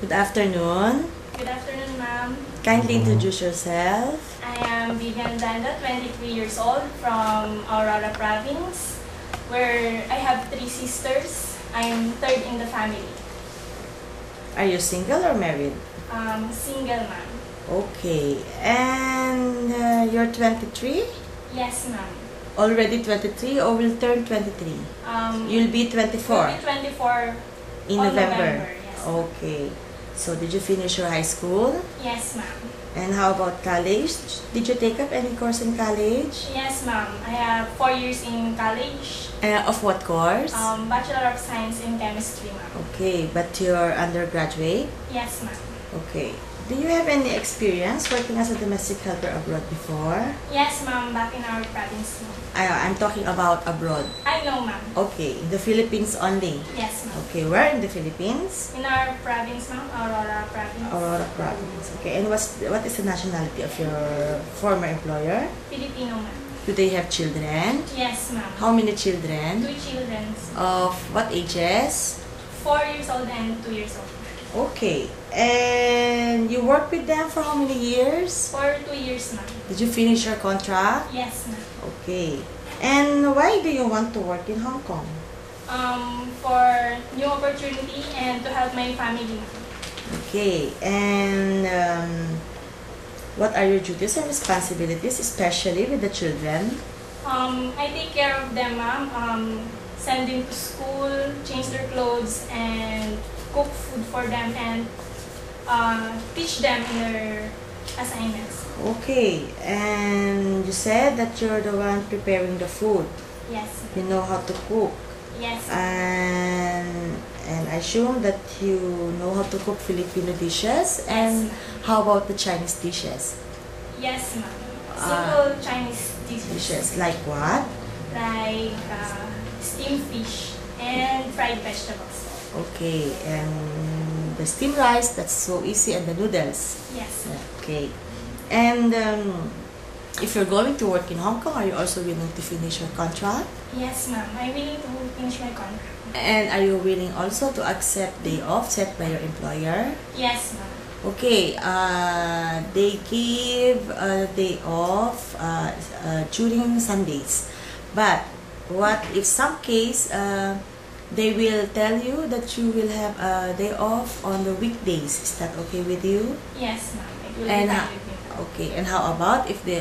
Good afternoon. Good afternoon, ma'am. Kindly introduce yourself. I am Vivian Danda, 23 years old, from Aurora Province, where I have 3 sisters. I'm third in the family. Are you single or married? Single, ma'am. Okay. And you're 23? Yes, ma'am. Already 23 or will turn 23? You'll be 24 Will be 24 in on November. Yes. Okay. So did you finish your high school? Yes, ma'am. And how about college? Did you take up any course in college? Yes, ma'am. I have 4 years in college. Of what course? Bachelor of Science in Chemistry, ma'am. Okay, but you're undergraduate? Yes, ma'am. Okay. Do you have any experience working as a domestic helper abroad before? Yes, ma'am. Back in our province, ma'am. I'm talking about abroad. I know, ma'am. Okay, in the Philippines only. Yes, ma'am. Okay, where in the Philippines? In our province, ma'am, Aurora Province. Aurora Province. Okay, and what is the nationality of your former employer? Filipino, ma'am. Do they have children? Yes, ma'am. How many children? 2 children. Of what ages? 4 years old and 2 years old. Okay, and you worked with them for how many years? For 2 years, ma'am. Did you finish your contract? Yes, ma'am. Okay, and why do you want to work in Hong Kong? For new opportunity and to help my family, ma'am. Okay, and what are your duties and responsibilities, especially with the children? I take care of them, ma'am. Send them to school, change their clothes, and cook food for them, and teach them in their assignments. Okay, and you said that you're the one preparing the food. Yes. You know how to cook. Yes. And I assume that you know how to cook Filipino dishes. And how about the Chinese dishes? Yes, ma'am. Simple Chinese dishes. Like what? Like steamed fish and fried vegetables. Okay, and the steamed rice, that's so easy, and the noodles. Yes. Okay. And if you're going to work in Hong Kong, are you also willing to finish your contract? Yes, ma'am. I'm willing to finish my contract. And are you willing also to accept day off set by your employer? Yes, ma'am. Okay, they give a day off during Sundays. But what if some case they will tell you that you will have a day off on the weekdays? Is that okay with you? Yes, ma'am. It will And be fine with me. okay, and how about if they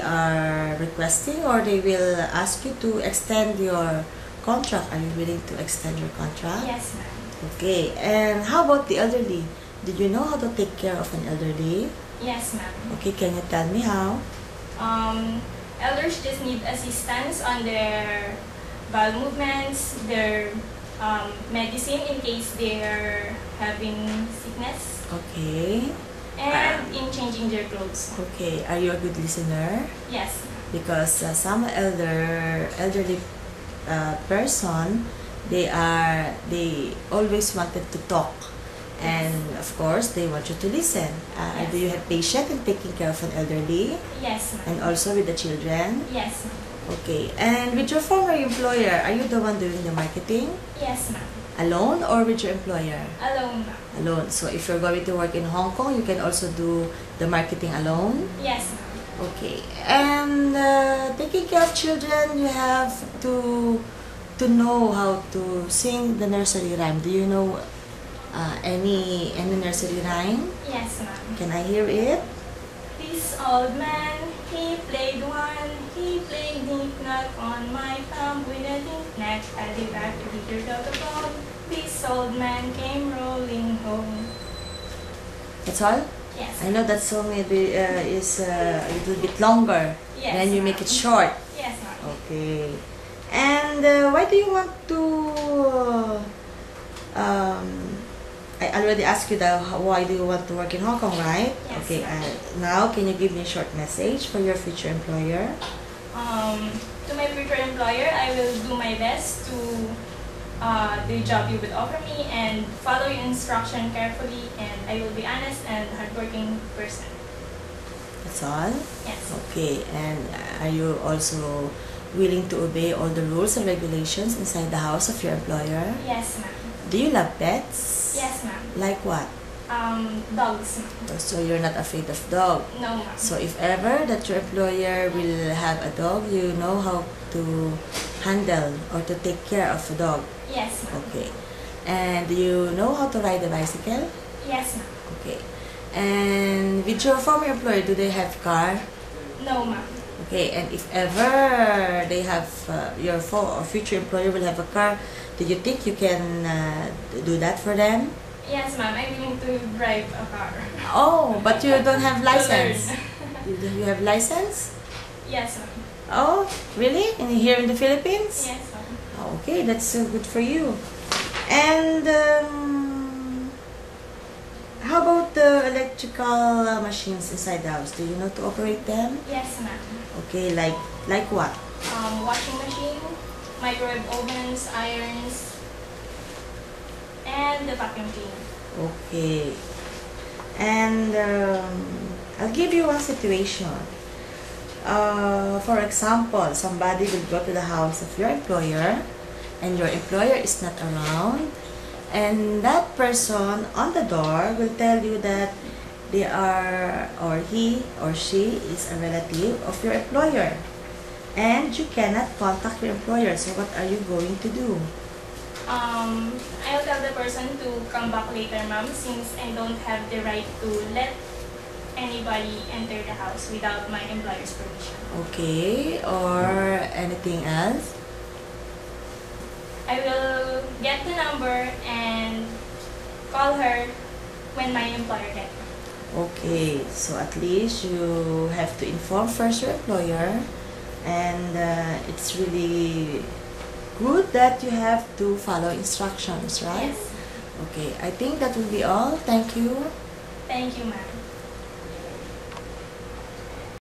are requesting or they will ask you to extend your contract? Are you willing to extend your contract? Yes, ma'am. Okay, and how about the elderly? Did you know how to take care of an elderly? Yes, ma'am. Okay, can you tell me how? Elders just need assistance on their bowel movements, their medicine in case they're having sickness, Okay. and in changing their clothes. Okay, are you a good listener? Yes. Because some elderly person, they always wanted to talk, and of course they want you to listen. Yes. Do you have patience in taking care of an elderly, Yes, ma'am. and also with the children? Yes, ma'am. Okay, and with your former employer, are you the one doing the marketing Yes, ma'am. alone or with your employer? Alone, ma'am. Alone. So if you're going to work in Hong Kong, you can also do the marketing alone? Yes, ma'am. Okay. And taking care of children, you have to know how to sing the nursery rhyme. Do you know any nursery rhyme? Yes, ma'am. Can I hear it? This old man, he played one. He played knick-knack on my thumb with a knick-knack. I'll be back to get your dog a bone. This old man came rolling home. That's all? Yes. I know that song maybe is a little bit longer. Yes, Then you make it short. Yes, ma'am. Okay. And why do you want to... I already asked you why do you want to work in Hong Kong, right? Yes, Okay. ma'am. Now, can you give me a short message for your future employer? To my future employer, I will do my best to the job you would offer me and follow your instruction carefully, and I will be honest and hardworking person. That's all? Yes. Okay. And are you also willing to obey all the rules and regulations inside the house of your employer? Yes, ma'am. Do you love pets? Yes, ma'am. Like what? Dogs, ma'am. So you're not afraid of dog. No, ma'am. So if ever that your employer will have a dog, you know how to handle or to take care of a dog. Yes, ma'am. Okay. And you know how to ride a bicycle? Yes, ma'am. Okay. And with your former employer, do they have car? No, ma'am. Okay. And if ever they have your or future employer will have a car, do you think you can do that for them? Yes, ma'am. I'm willing to drive a car. Oh, but you don't have To license. learn. You have license? Yes, ma'am. Oh, really? Here in the Philippines? Yes, ma'am. Oh, okay, that's so good for you. And how about the electrical machines inside the house? Do you know to operate them? Yes, ma'am. Okay, like what? Washing machine, microwave ovens, irons, and the vacuum cleaner. Okay. And I'll give you one situation. For example, somebody will go to the house of your employer and your employer is not around, and that person on the door will tell you that they are, or he or she is a relative of your employer, and you cannot contact your employer. So what are you going to do? I'll tell the person to come back later, ma'am, since I don't have the right to let anybody enter the house without my employer's permission. Okay, or anything else? I will get the number and call her when my employer gets her. Okay, so at least you have to inform first your employer, and it's really good that you have to follow instructions, right? Yes. Okay, I think that will be all. Thank you. Thank you, ma'am.